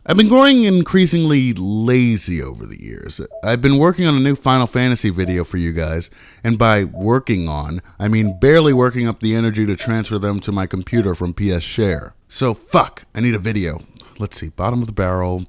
I've been growing increasingly lazy over the years. I've been working on a new Final Fantasy video for you guys, and by working on, I mean barely working up the energy to transfer them to my computer from PS Share. So fuck, I need a video. Let's see, bottom of the barrel.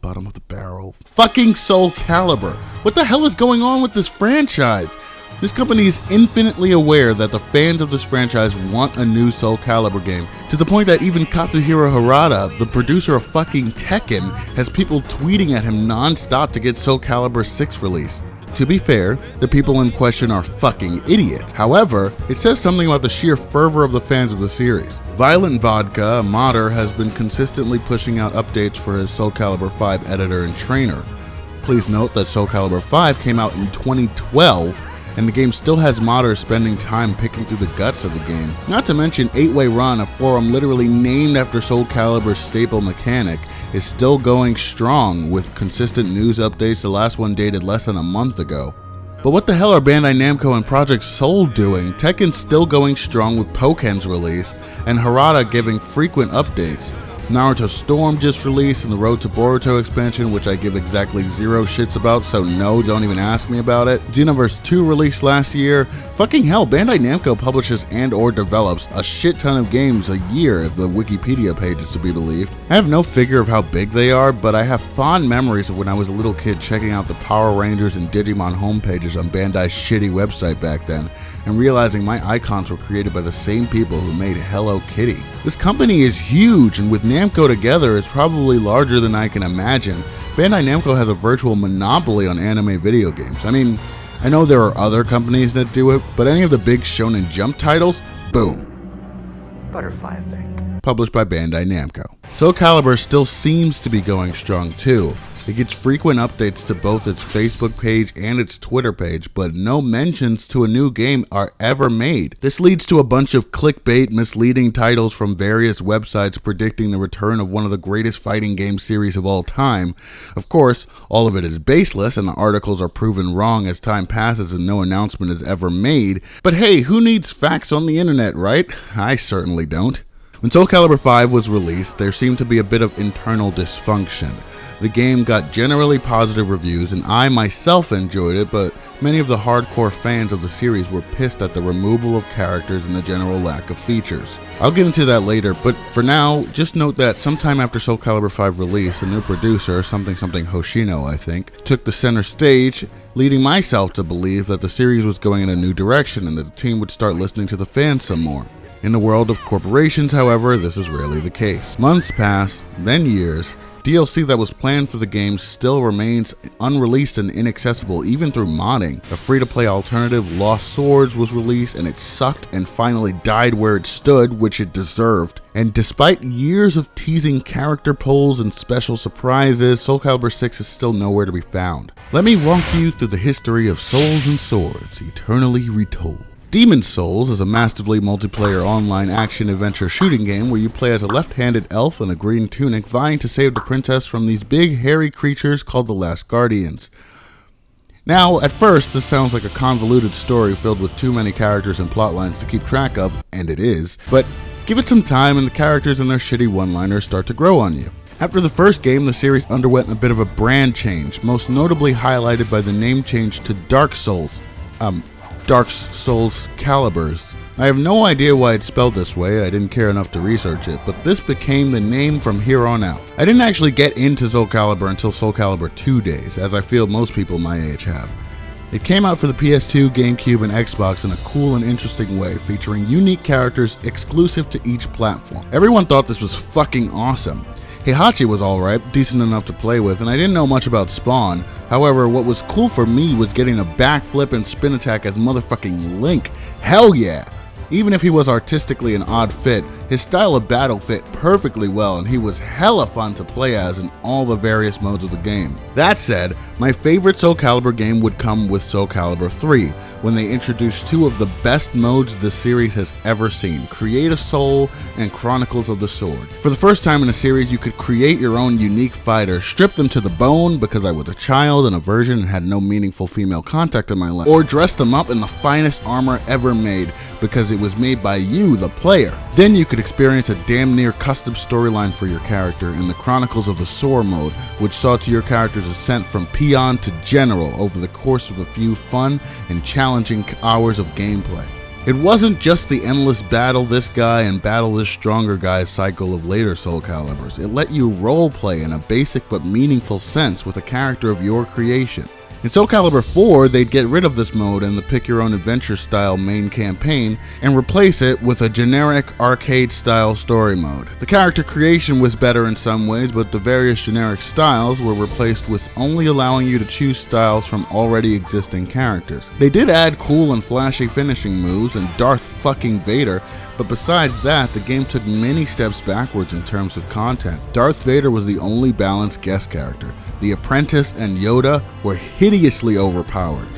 Fucking Soul Calibur. What the hell is going on with this franchise? This company is infinitely aware that the fans of this franchise want a new Soul Calibur game, to the point that even Katsuhiro Harada, the producer of fucking Tekken, has people tweeting at him non-stop to get Soul Calibur 6 released. To be fair, the people in question are fucking idiots. However, it says something about the sheer fervor of the fans of the series. Violent Vodka, a modder, has been consistently pushing out updates for his Soul Calibur 5 editor and trainer. Please note that Soul Calibur 5 came out in 2012, and the game still has modders spending time picking through the guts of the game. Not to mention 8-Way Run, a forum literally named after Soul Calibur's staple mechanic, is still going strong with consistent news updates, the last one dated less than a month ago. But what the hell are Bandai Namco and Project Soul doing? Tekken's still going strong with Poken's release, and Harada giving frequent updates. Naruto Storm just released, and the Road to Boruto expansion, which I give exactly 0 shits about, so no, don't even ask me about it. Xenoverse 2 released last year. Fucking hell, Bandai Namco publishes and or develops a shit ton of games a year, if the Wikipedia page is to be believed. I have no figure of how big they are, but I have fond memories of when I was a little kid checking out the Power Rangers and Digimon homepages on Bandai's shitty website back then, and realizing my icons were created by the same people who made Hello Kitty. This company is huge, and with Namco together, it's probably larger than I can imagine. Bandai Namco has a virtual monopoly on anime video games. I mean, I know there are other companies that do it, but any of the big Shonen Jump titles, boom. Butterfly effect. Published by Bandai Namco. Soul Calibur still seems to be going strong too. It gets frequent updates to both its Facebook page and its Twitter page, but no mentions to a new game are ever made. This leads to a bunch of clickbait, misleading titles from various websites predicting the return of one of the greatest fighting game series of all time. Of course, all of it is baseless, and the articles are proven wrong as time passes and no announcement is ever made. But hey, who needs facts on the internet, right? I certainly don't. When Soul Calibur 5 was released, there seemed to be a bit of internal dysfunction. The game got generally positive reviews, and I myself enjoyed it, but many of the hardcore fans of the series were pissed at the removal of characters and the general lack of features. I'll get into that later, but for now, just note that sometime after Soul Calibur 5 release, a new producer, something Hoshino I think, took the center stage, leading myself to believe that the series was going in a new direction and that the team would start listening to the fans some more. In the world of corporations, however, this is rarely the case. Months pass, then years. DLC that was planned for the game still remains unreleased and inaccessible even through modding. A free-to-play alternative, Lost Swords, was released and it sucked and finally died where it stood, which it deserved. And despite years of teasing character polls and special surprises, Soul Calibur 6 is still nowhere to be found. Let me walk you through the history of Souls and Swords, eternally retold. Demon's Souls is a massively multiplayer online action-adventure shooting game where you play as a left-handed elf in a green tunic vying to save the princess from these big hairy creatures called the Last Guardians. Now, at first, this sounds like a convoluted story filled with too many characters and plotlines to keep track of, and it is, but give it some time and the characters and their shitty one-liners start to grow on you. After the first game, the series underwent a bit of a brand change, most notably highlighted by the name change to Dark Souls Caliburs. I have no idea why it's spelled this way, I didn't care enough to research it, but this became the name from here on out. I didn't actually get into Soul Calibur until Soul Calibur 2 days, as I feel most people my age have. It came out for the PS2, GameCube, and Xbox in a cool and interesting way, featuring unique characters exclusive to each platform. Everyone thought this was fucking awesome. Heihachi was alright, decent enough to play with, and I didn't know much about Spawn. However, what was cool for me was getting a backflip and spin attack as motherfucking Link. Hell yeah! Even if he was artistically an odd fit, his style of battle fit perfectly well and he was hella fun to play as in all the various modes of the game. That said, my favorite Soul Calibur game would come with Soul Calibur 3, when they introduced two of the best modes the series has ever seen, Create a Soul and Chronicles of the Sword. For the first time in a series, you could create your own unique fighter, strip them to the bone because I was a child and a virgin and had no meaningful female contact in my life, or dress them up in the finest armor ever made because it was made by you, the player. Then you could experience a damn near custom storyline for your character in the Chronicles of the Sword mode, which saw to your character's ascent from peon to general over the course of a few fun and challenging hours of gameplay. It wasn't just the endless battle this guy and battle this stronger guy cycle of later Soul Caliburs. It let you roleplay in a basic but meaningful sense with a character of your creation. In Soul Calibur 4, they'd get rid of this mode and the pick-your-own-adventure style main campaign and replace it with a generic arcade-style story mode. The character creation was better in some ways, but the various generic styles were replaced with only allowing you to choose styles from already existing characters. They did add cool and flashy finishing moves and Darth fucking Vader, but besides that, the game took many steps backwards in terms of content. Darth Vader was the only balanced guest character. The Apprentice and Yoda were hideously overpowered,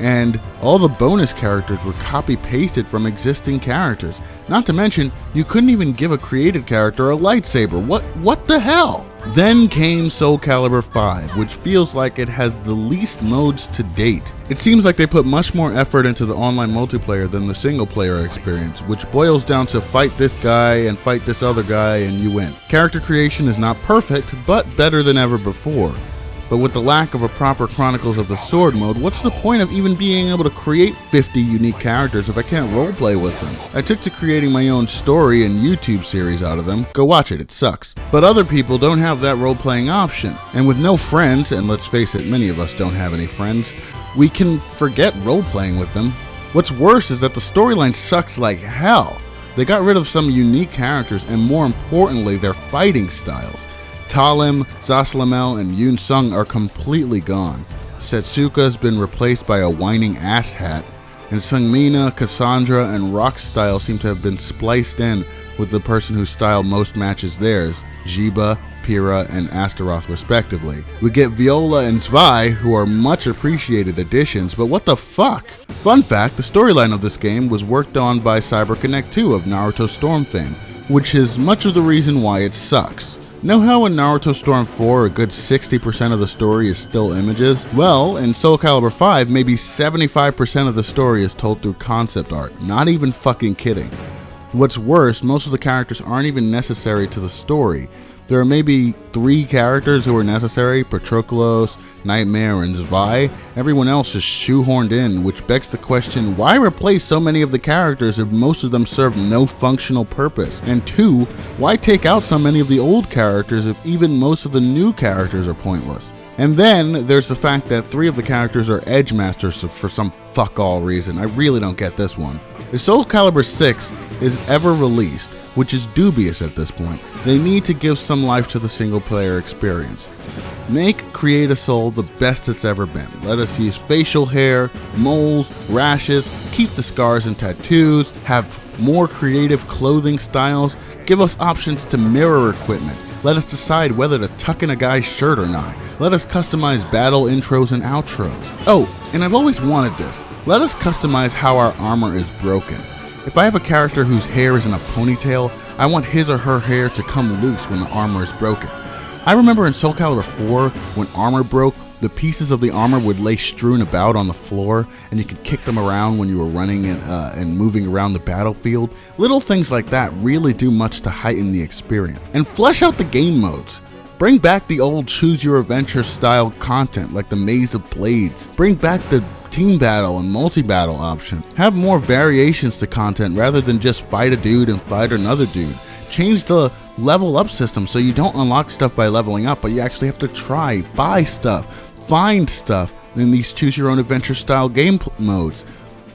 and all the bonus characters were copy-pasted from existing characters. Not to mention, you couldn't even give a created character a lightsaber. What the hell? Then came Soul Calibur 5, which feels like it has the least modes to date. It seems like they put much more effort into the online multiplayer than the single player experience, which boils down to fight this guy and fight this other guy and you win. Character creation is not perfect, but better than ever before. But with the lack of a proper Chronicles of the Sword mode, what's the point of even being able to create 50 unique characters if I can't roleplay with them? I took to creating my own story and YouTube series out of them. Go watch it sucks. But other people don't have that role-playing option. And with no friends, and let's face it, many of us don't have any friends, we can forget role-playing with them. What's worse is that the storyline sucks like hell. They got rid of some unique characters and more importantly, their fighting styles. Talim, Zaslamel, and Yoon Sung are completely gone. Setsuka's been replaced by a whining asshat, and Sungmina, Cassandra, and Rock's style seem to have been spliced in with the person whose style most matches theirs, Jiba, Pyrrha, and Astaroth respectively. We get Viola and Zwei, who are much appreciated additions, but what the fuck? Fun fact, the storyline of this game was worked on by CyberConnect 2 of Naruto Storm fame, which is much of the reason why it sucks. Know how in Naruto Storm 4 a good 60% of the story is still images? Well, in Soul Calibur 5, maybe 75% of the story is told through concept art. Not even fucking kidding. What's worse, most of the characters aren't even necessary to the story. There are maybe 3 characters who are necessary, Patroclus, Nightmare, and Zwei. Everyone else is shoehorned in, which begs the question, why replace so many of the characters if most of them serve no functional purpose? And 2, why take out so many of the old characters if even most of the new characters are pointless? And then there's the fact that 3 of the characters are Edge Masters for some fuck all reason. I really don't get this one. If Soul Calibur 6 is ever released, which is dubious at this point, they need to give some life to the single player experience. Make Create a Soul the best it's ever been. Let us use facial hair, moles, rashes, keep the scars and tattoos, have more creative clothing styles, give us options to mirror equipment. Let us decide whether to tuck in a guy's shirt or not. Let us customize battle intros and outros. Oh, and I've always wanted this. Let us customize how our armor is broken. If I have a character whose hair is in a ponytail, I want his or her hair to come loose when the armor is broken. I remember in Soul Calibur 4, when armor broke, the pieces of the armor would lay strewn about on the floor, and you could kick them around when you were running and moving around the battlefield. Little things like that really do much to heighten the experience. And flesh out the game modes. Bring back the old choose your adventure style content like the Maze of Blades. Bring back the team battle and multi-battle option. Have more variations to content rather than just fight a dude and fight another dude. Change the level up system so you don't unlock stuff by leveling up, but you actually have to try, buy stuff, find stuff in these choose your own adventure style game modes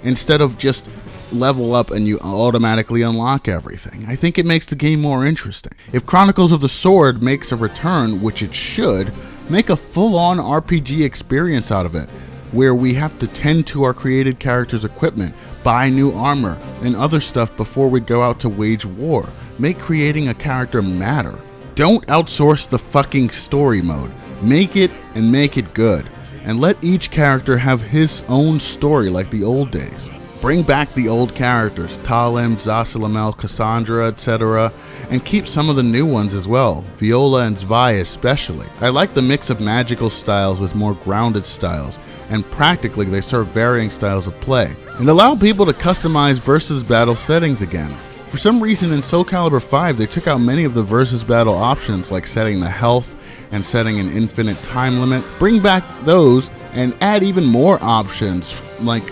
instead of just level up and you automatically unlock everything. I think it makes the game more interesting. If Chronicles of the Sword makes a return, which it should, make a full-on RPG experience out of it, where we have to tend to our created character's equipment, buy new armor, and other stuff before we go out to wage war. Make creating a character matter. Don't outsource the fucking story mode. Make it and make it good. And let each character have his own story like the old days. Bring back the old characters, Talim, Zaslamel, Cassandra, etc., and keep some of the new ones as well, Viola and Zwei especially. I like the mix of magical styles with more grounded styles, and practically they serve varying styles of play. And allow people to customize versus battle settings again. For some reason in Soul Calibur 5, they took out many of the versus battle options like setting the health and setting an infinite time limit. Bring back those and add even more options like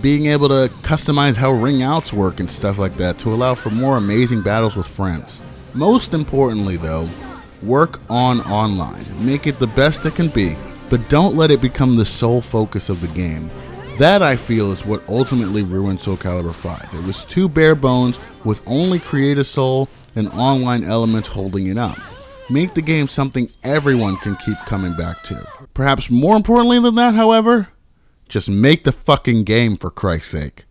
being able to customize how ring outs work and stuff like that to allow for more amazing battles with friends. Most importantly though, work on online. Make it the best it can be, but don't let it become the sole focus of the game. That, I feel, is what ultimately ruined Soul Calibur 5. It was too bare bones with only Create a Soul and online elements holding it up. Make the game something everyone can keep coming back to. Perhaps more importantly than that, however, just make the fucking game, for Christ's sake.